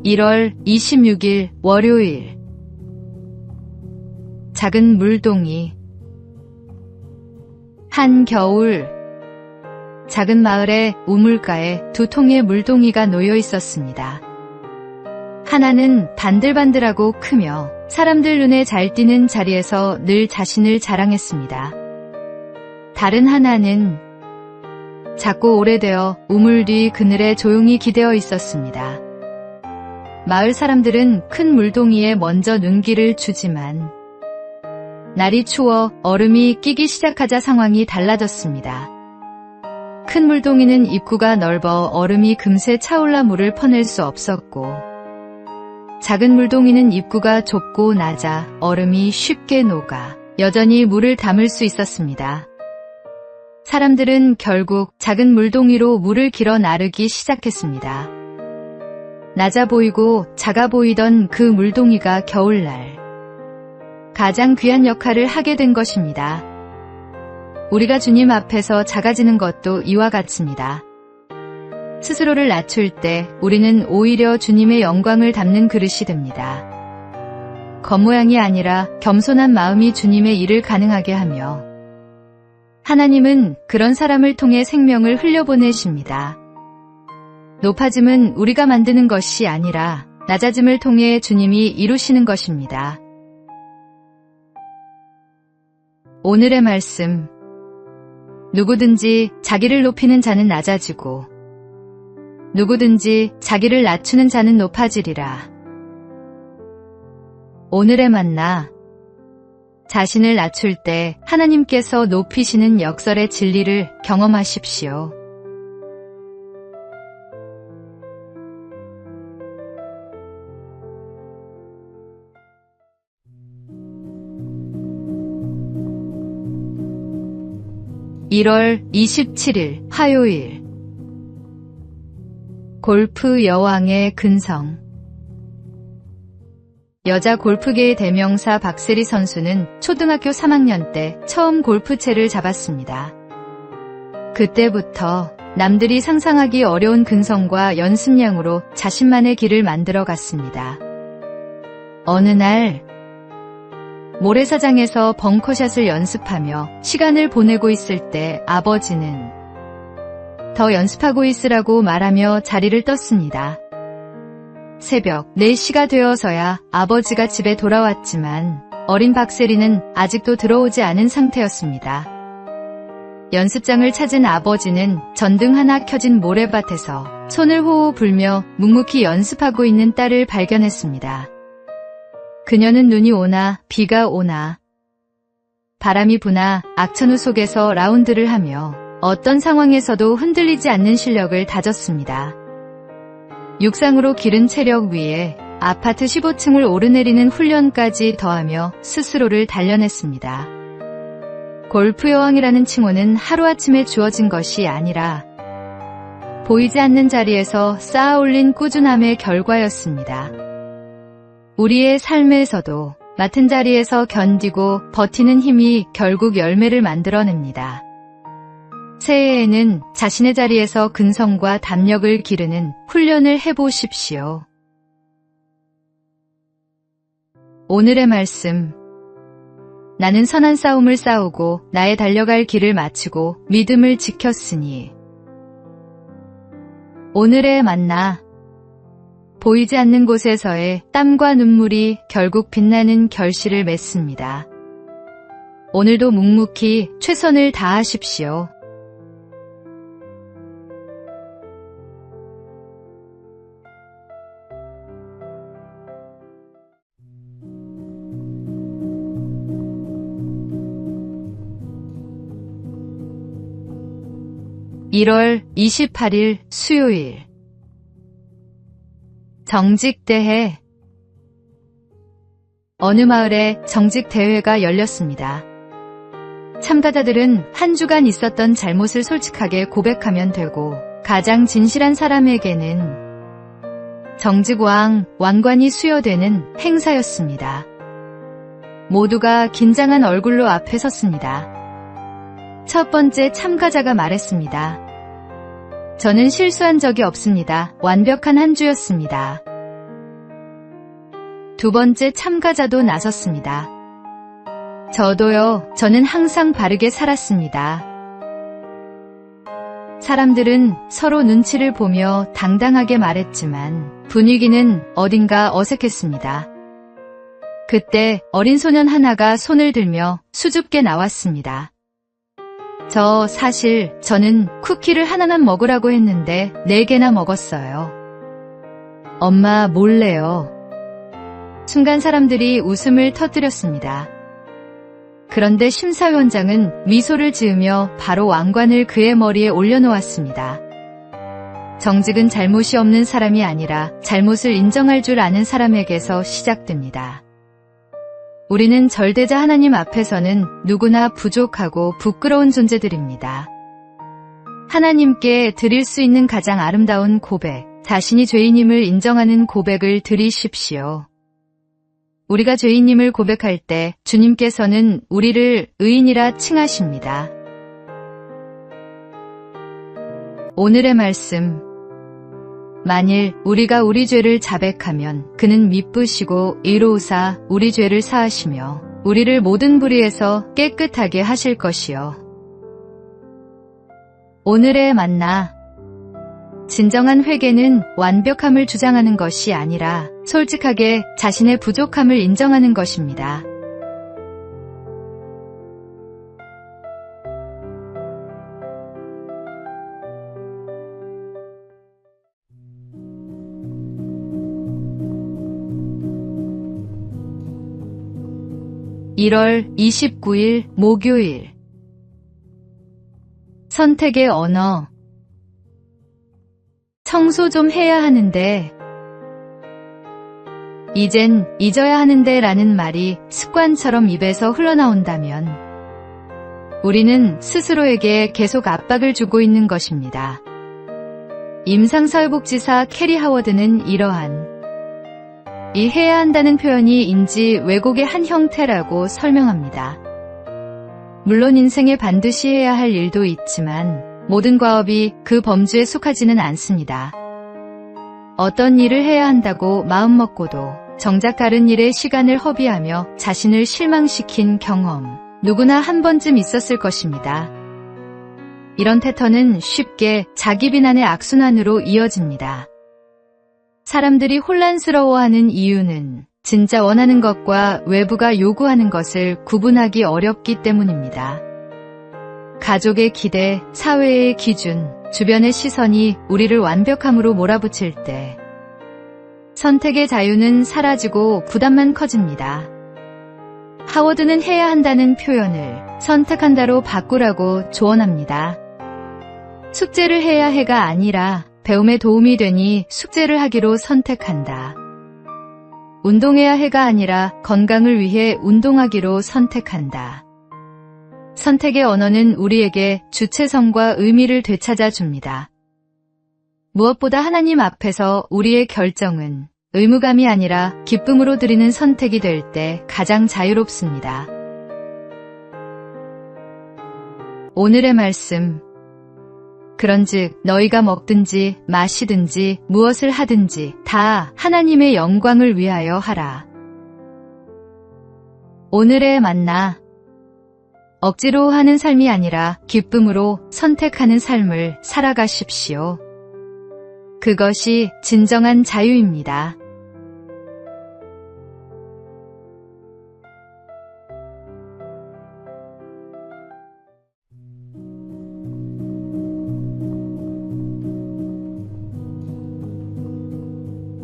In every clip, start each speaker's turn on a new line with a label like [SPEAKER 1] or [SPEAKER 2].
[SPEAKER 1] 1월 26일 월요일. 작은 물동이. 한겨울, 작은 마을의 우물가에 두 통의 물동이가 놓여 있었습니다. 하나는 반들반들하고 크며 사람들 눈에 잘 띄는 자리에서 늘 자신을 자랑했습니다. 다른 하나는 작고 오래되어 우물 뒤 그늘에 조용히 기대어 있었습니다. 마을 사람들은 큰 물동이에 먼저 눈길을 주지만 날이 추워 얼음이 끼기 시작하자 상황이 달라졌습니다. 큰 물동이는 입구가 넓어 얼음이 금세 차올라 물을 퍼낼 수 없었고, 작은 물동이는 입구가 좁고 낮아 얼음이 쉽게 녹아 여전히 물을 담을 수 있었습니다. 사람들은 결국 작은 물동이로 물을 길어 나르기 시작했습니다. 낮아 보이고 작아 보이던 그 물동이가 겨울날 가장 귀한 역할을 하게 된 것입니다. 우리가 주님 앞에서 작아지는 것도 이와 같습니다. 스스로를 낮출 때 우리는 오히려 주님의 영광을 담는 그릇이 됩니다. 겉모양이 아니라 겸손한 마음이 주님의 일을 가능하게 하며, 하나님은 그런 사람을 통해 생명을 흘려보내십니다. 높아짐은 우리가 만드는 것이 아니라 낮아짐을 통해 주님이 이루시는 것입니다. 오늘의 말씀. 누구든지 자기를 높이는 자는 낮아지고 누구든지 자기를 낮추는 자는 높아지리라. 오늘의 만나. 자신을 낮출 때 하나님께서 높이시는 역설의 진리를 경험하십시오. (1월 27일) 화요일. 골프 여왕의 근성. 여자 골프계의 대명사 박세리 선수는 초등학교 3학년 때 처음 골프채를 잡았습니다. 그때부터 남들이 상상하기 어려운 근성과 연습량으로 자신만의 길을 만들어 갔습니다. 어느 날 모래사장에서 벙커샷을 연습하며 시간을 보내고 있을 때 아버지는 더 연습하고 있으라고 말하며 자리를 떴습니다. 새벽 4시가 되어서야 아버지가 집에 돌아왔지만 어린 박세리는 아직도 들어오지 않은 상태였습니다. 연습장을 찾은 아버지는 전등 하나 켜진 모래밭에서 손을 호호 불며 묵묵히 연습하고 있는 딸을 발견했습니다. 그녀는 눈이 오나 비가 오나 바람이 부나 악천후 속에서 라운드를 하며 어떤 상황에서도 흔들리지 않는 실력을 다졌습니다. 육상으로 기른 체력 위에 아파트 15층을 오르내리는 훈련까지 더하며 스스로를 단련했습니다. 골프 여왕이라는 칭호는 하루아침에 주어진 것이 아니라 보이지 않는 자리에서 쌓아올린 꾸준함의 결과였습니다. 우리의 삶에서도 맡은 자리에서 견디고 버티는 힘이 결국 열매를 만들어냅니다. 새해에는 자신의 자리에서 근성과 담력을 기르는 훈련을 해보십시오. 오늘의 말씀. 나는 선한 싸움을 싸우고 나의 달려갈 길을 마치고 믿음을 지켰으니. 오늘의 만나. 보이지 않는 곳에서의 땀과 눈물이 결국 빛나는 결실을 맺습니다. 오늘도 묵묵히 최선을 다하십시오. (1월 28일) 수요일. 정직대회. 어느 마을에 정직대회가 열렸습니다. 참가자들은 한 주간 있었던 잘못을 솔직하게 고백하면 되고, 가장 진실한 사람에게는 정직왕, 왕관이 수여되는 행사였습니다. 모두가 긴장한 얼굴로 앞에 섰습니다. 첫 번째 참가자가 말했습니다. 저는 실수한 적이 없습니다. 완벽한 한 주였습니다. 두 번째 참가자도 나섰습니다. 저도요. 저는 항상 바르게 살았습니다. 사람들은 서로 눈치를 보며 당당하게 말했지만 분위기는 어딘가 어색했습니다. 그때 어린 소년 하나가 손을 들며 수줍게 나왔습니다. 저는 쿠키를 하나만 먹으라고 했는데 4개나 먹었어요. 엄마 몰래요. 순간 사람들이 웃음을 터뜨렸습니다. 그런데 심사위원장은 미소를 지으며 바로 왕관을 그의 머리에 올려놓았습니다. 정직은 잘못이 없는 사람이 아니라 잘못을 인정할 줄 아는 사람에게서 시작됩니다. 우리는 절대자 하나님 앞에서는 누구나 부족하고 부끄러운 존재들입니다. 하나님께 드릴 수 있는 가장 아름다운 고백, 자신이 죄인임을 인정하는 고백을 드리십시오. 우리가 죄인임을 고백할 때 주님께서는 우리를 의인이라 칭하십니다. 오늘의 말씀. 만일 우리가 우리 죄를 자백하면 그는 미쁘시고 의로우사 우리 죄를 사하시며 우리를 모든 불의에서 깨끗하게 하실 것이요. 오늘의 만나. 진정한 회개는 완벽함을 주장하는 것이 아니라 솔직하게 자신의 부족함을 인정하는 것입니다. (1월 29일) 목요일. 선택의 언어. 청소 좀 해야 하는데, 이젠 잊어야 하는데 라는 말이 습관처럼 입에서 흘러나온다면 우리는 스스로에게 계속 압박을 주고 있는 것입니다. 임상사회복지사 캐리 하워드는 이러한 이 해야 한다는 표현이 인지 왜곡의 한 형태라고 설명합니다. 물론 인생에 반드시 해야 할 일도 있지만 모든 과업이 그 범주에 속하지는 않습니다. 어떤 일을 해야 한다고 마음먹고도 정작 다른 일에 시간을 허비하며 자신을 실망시킨 경험, 누구나 한 번쯤 있었을 것입니다. 이런 패턴은 쉽게 자기 비난의 악순환으로 이어집니다. 사람들이 혼란스러워하는 이유는 진짜 원하는 것과 외부가 요구하는 것을 구분하기 어렵기 때문입니다. 가족의 기대, 사회의 기준, 주변의 시선이 우리를 완벽함으로 몰아붙일 때 선택의 자유는 사라지고 부담만 커집니다. 하워드는 해야 한다는 표현을 선택한다로 바꾸라고 조언합니다. 숙제를 해야 해가 아니라 배움에 도움이 되니 숙제를 하기로 선택한다. 운동해야 해가 아니라 건강을 위해 운동하기로 선택한다. 선택의 언어는 우리에게 주체성과 의미를 되찾아 줍니다. 무엇보다 하나님 앞에서 우리의 결정은 의무감이 아니라 기쁨으로 드리는 선택이 될 때 가장 자유롭습니다. 오늘의 말씀. 그런즉 너희가 먹든지 마시든지 무엇을 하든지 다 하나님의 영광을 위하여 하라. 오늘의 만나. 억지로 하는 삶이 아니라 기쁨으로 선택하는 삶을 살아가십시오. 그것이 진정한 자유입니다.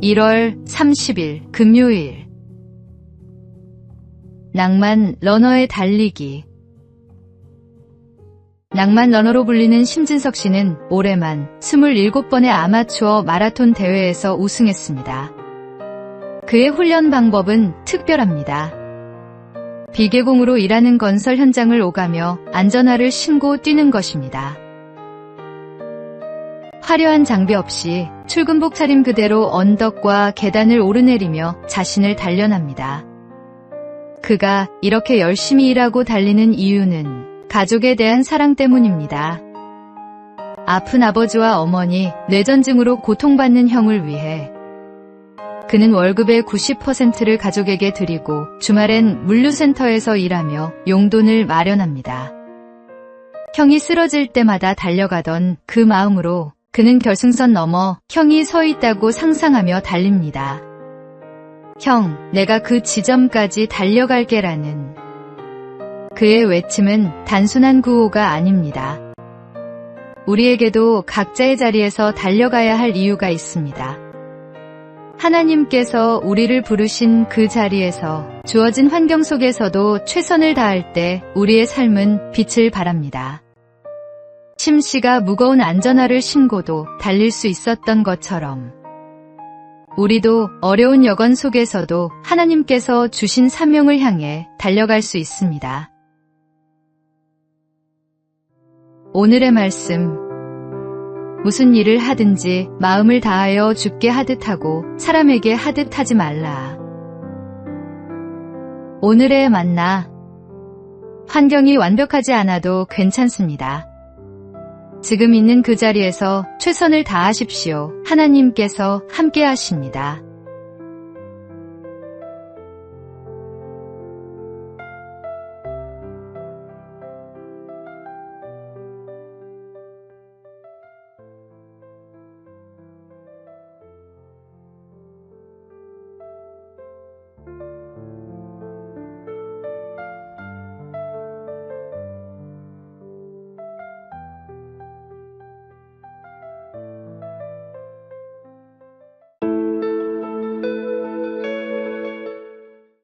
[SPEAKER 1] (1월 30일) 금요일. 낭만 러너의 달리기. 낭만 러너로 불리는 심진석 씨는 올해만 27번의 아마추어 마라톤 대회에서 우승했습니다. 그의 훈련 방법은 특별합니다. 비계공으로 일하는 건설 현장을 오가며 안전화를 신고 뛰는 것입니다. 화려한 장비 없이 출근복 차림 그대로 언덕과 계단을 오르내리며 자신을 단련합니다. 그가 이렇게 열심히 일하고 달리는 이유는 가족에 대한 사랑 때문입니다. 아픈 아버지와 어머니, 뇌전증으로 고통받는 형을 위해 그는 월급의 90%를 가족에게 드리고 주말엔 물류센터에서 일하며 용돈을 마련합니다. 형이 쓰러질 때마다 달려가던 그 마음으로 그는 결승선 넘어 형이 서 있다고 상상하며 달립니다. 형, 내가 그 지점까지 달려갈게라는 그의 외침은 단순한 구호가 아닙니다. 우리에게도 각자의 자리에서 달려가야 할 이유가 있습니다. 하나님께서 우리를 부르신 그 자리에서 주어진 환경 속에서도 최선을 다할 때 우리의 삶은 빛을 발합니다. 심씨가 무거운 안전화를 신고도 달릴 수 있었던 것처럼 우리도 어려운 여건 속에서도 하나님께서 주신 사명을 향해 달려갈 수 있습니다. 오늘의 말씀. 무슨 일을 하든지 마음을 다하여 주께 하듯 하고 사람에게 하듯 하지 말라. 오늘의 만나. 환경이 완벽하지 않아도 괜찮습니다. 지금 있는 그 자리에서 최선을 다하십시오. 하나님께서 함께 하십니다.